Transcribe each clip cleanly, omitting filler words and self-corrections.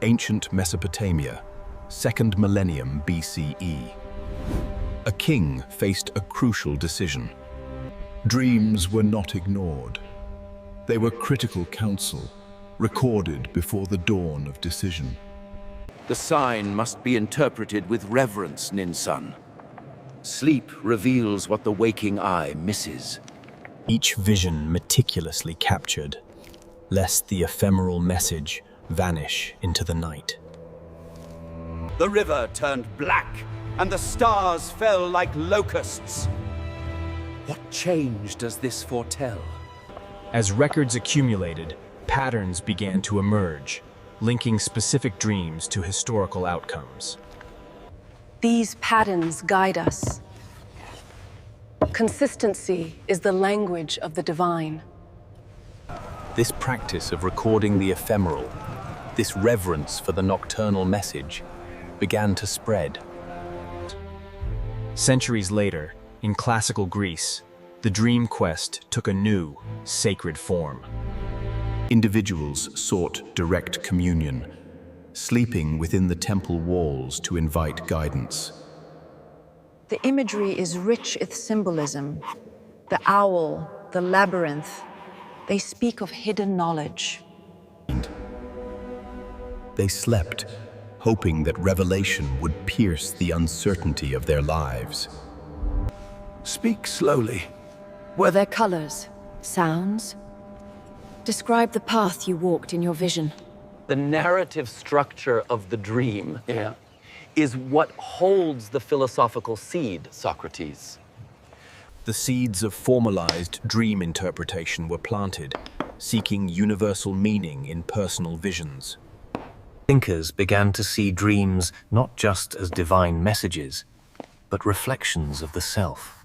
Ancient Mesopotamia, 2nd millennium BCE. A king faced a crucial decision. Dreams were not ignored. They were critical counsel, recorded before the dawn of decision. The sign must be interpreted with reverence, Ninsun. Sleep reveals what the waking eye misses. Each vision meticulously captured, lest the ephemeral message vanish into the night. The river turned black, and the stars fell like locusts. What change does this foretell? As records accumulated, patterns began to emerge, linking specific dreams to historical outcomes. These patterns guide us. Consistency is the language of the divine. This practice of recording the ephemeral, this reverence for the nocturnal message, began to spread. Centuries later, in classical Greece, the dream quest took a new, sacred form. Individuals sought direct communion, sleeping within the temple walls to invite guidance. The imagery is rich with symbolism. The owl, the labyrinth, they speak of hidden knowledge. They slept, hoping that revelation would pierce the uncertainty of their lives. Speak slowly. Were there colors, sounds? Describe the path you walked in your vision. The narrative structure of the dream is what holds the philosophical seed, Socrates. The seeds of formalized dream interpretation were planted, seeking universal meaning in personal visions. Thinkers began to see dreams not just as divine messages, but reflections of the self.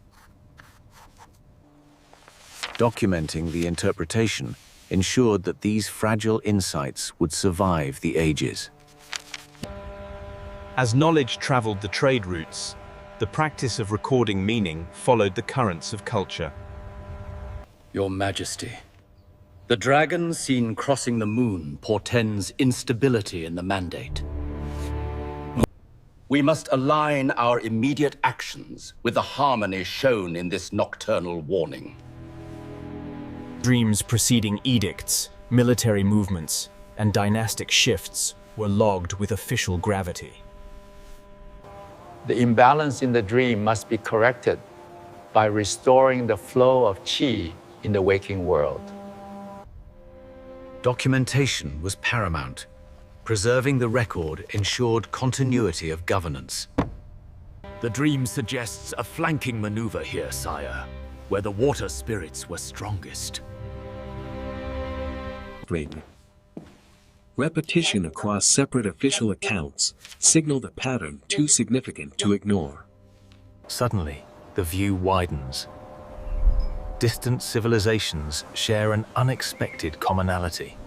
Documenting the interpretation ensured that these fragile insights would survive the ages. As knowledge traveled the trade routes, the practice of recording meaning followed the currents of culture. Your Majesty, the dragon seen crossing the moon portends instability in the mandate. We must align our immediate actions with the harmony shown in this nocturnal warning. Dreams preceding edicts, military movements, and dynastic shifts were logged with official gravity. The imbalance in the dream must be corrected by restoring the flow of qi in the waking world. Documentation was paramount. Preserving the record ensured continuity of governance. The dream suggests a flanking maneuver here, sire, where the water spirits were strongest. Repetition across separate official accounts signaled a pattern too significant to ignore. Suddenly, the view widens. Distant civilizations share an unexpected commonality.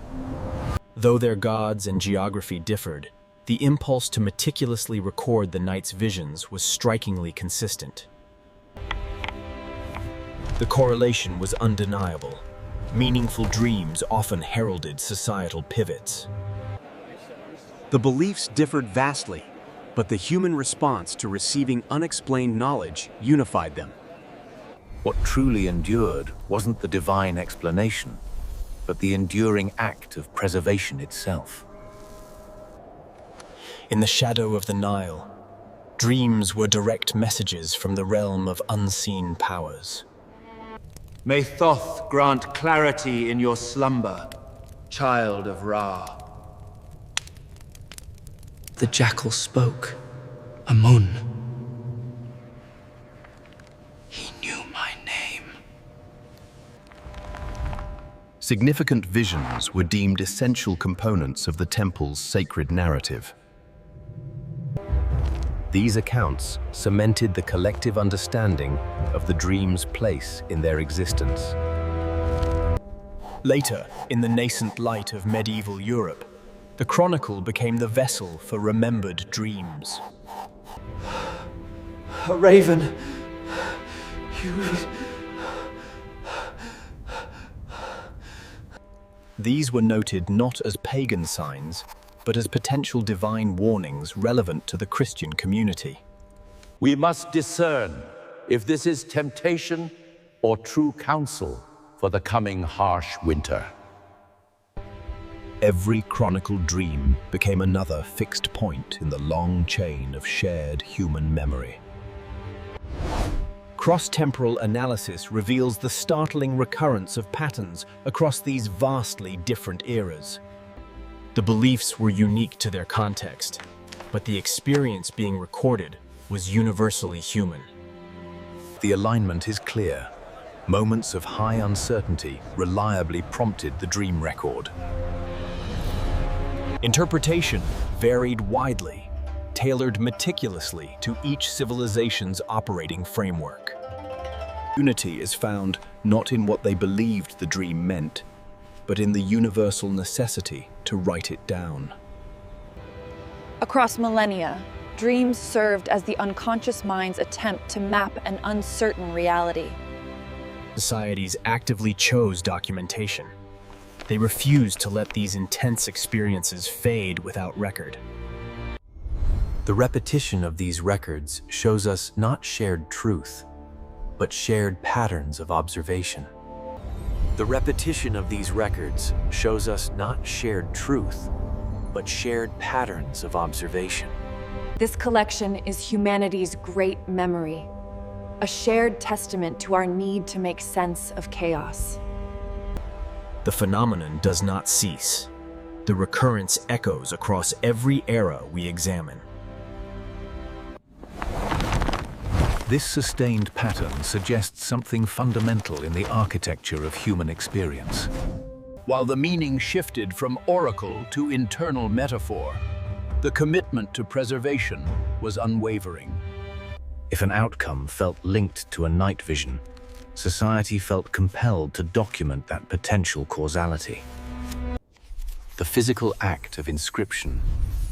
Though their gods and geography differed, the impulse to meticulously record the night's visions was strikingly consistent. The correlation was undeniable. Meaningful dreams often heralded societal pivots. The beliefs differed vastly, but the human response to receiving unexplained knowledge unified them. What truly endured wasn't the divine explanation, but the enduring act of preservation itself. In the shadow of the Nile, dreams were direct messages from the realm of unseen powers. May Thoth grant clarity in your slumber, child of Ra. The jackal spoke. Amun. He knew my name. Significant visions were deemed essential components of the temple's sacred narrative. These accounts cemented the collective understanding of the dream's place in their existence. Later, in the nascent light of medieval Europe, the chronicle became the vessel for remembered dreams. A raven. These were noted not as pagan signs, but as potential divine warnings relevant to the Christian community. We must discern if this is temptation or true counsel for the coming harsh winter. Every chronicled dream became another fixed point in the long chain of shared human memory. Cross-temporal analysis reveals the startling recurrence of patterns across these vastly different eras. The beliefs were unique to their context, but the experience being recorded was universally human. The alignment is clear. Moments of high uncertainty reliably prompted the dream record. Interpretation varied widely, tailored meticulously to each civilization's operating framework. Unity is found not in what they believed the dream meant, but in the universal necessity to write it down. Across millennia, dreams served as the unconscious mind's attempt to map an uncertain reality. Societies actively chose documentation. They refused to let these intense experiences fade without record. The repetition of these records shows us not shared truth, but shared patterns of observation. The repetition of these records shows us not shared truth, but shared patterns of observation. This collection is humanity's great memory, a shared testament to our need to make sense of chaos. The phenomenon does not cease. The recurrence echoes across every era we examine. This sustained pattern suggests something fundamental in the architecture of human experience. While the meaning shifted from oracle to internal metaphor, the commitment to preservation was unwavering. If an outcome felt linked to a night vision, society felt compelled to document that potential causality. The physical act of inscription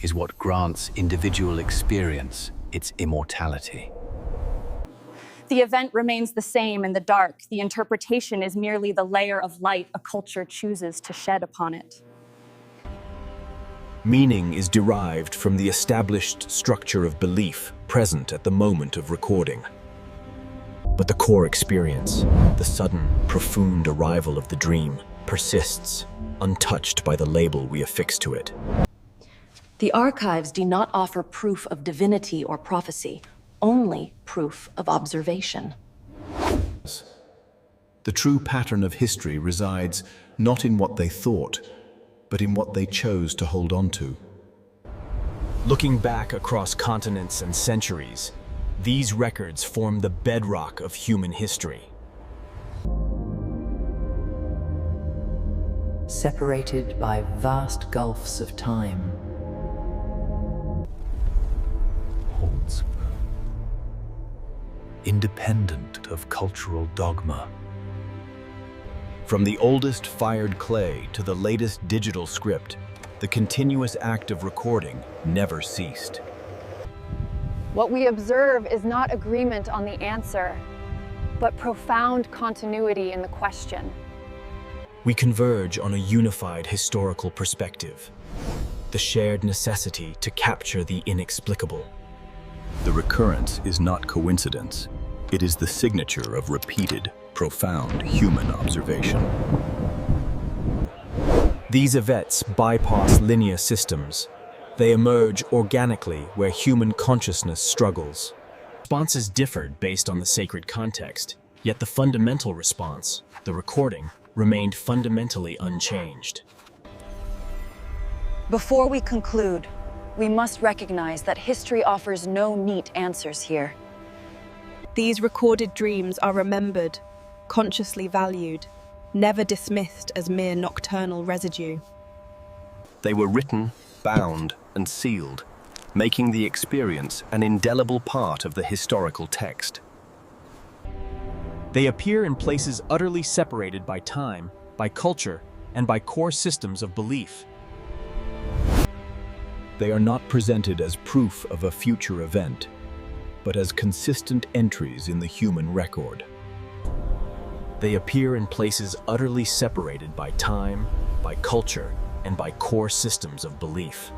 is what grants individual experience its immortality. The event remains the same in the dark. The interpretation is merely the layer of light a culture chooses to shed upon it. Meaning is derived from the established structure of belief present at the moment of recording. But the core experience, the sudden, profound arrival of the dream, persists, untouched by the label we affix to it. The archives do not offer proof of divinity or prophecy, only proof of observation. The true pattern of history resides not in what they thought, but in what they chose to hold on to. Looking back across continents and centuries, these records form the bedrock of human history. Separated by vast gulfs of time. Holds independent of cultural dogma. From the oldest fired clay to the latest digital script, the continuous act of recording never ceased. What we observe is not agreement on the answer, but profound continuity in the question. We converge on a unified historical perspective, the shared necessity to capture the inexplicable. The recurrence is not coincidence. It is the signature of repeated, profound human observation. These events bypass linear systems. They emerge organically where human consciousness struggles. Responses differed based on the sacred context, yet the fundamental response, the recording, remained fundamentally unchanged. Before we conclude, we must recognize that history offers no neat answers here. These recorded dreams are remembered, consciously valued, never dismissed as mere nocturnal residue. They were written, bound, and sealed, making the experience an indelible part of the historical text. They appear in places utterly separated by time, by culture, and by core systems of belief. They are not presented as proof of a future event, but as consistent entries in the human record. They appear in places utterly separated by time, by culture, and by core systems of belief.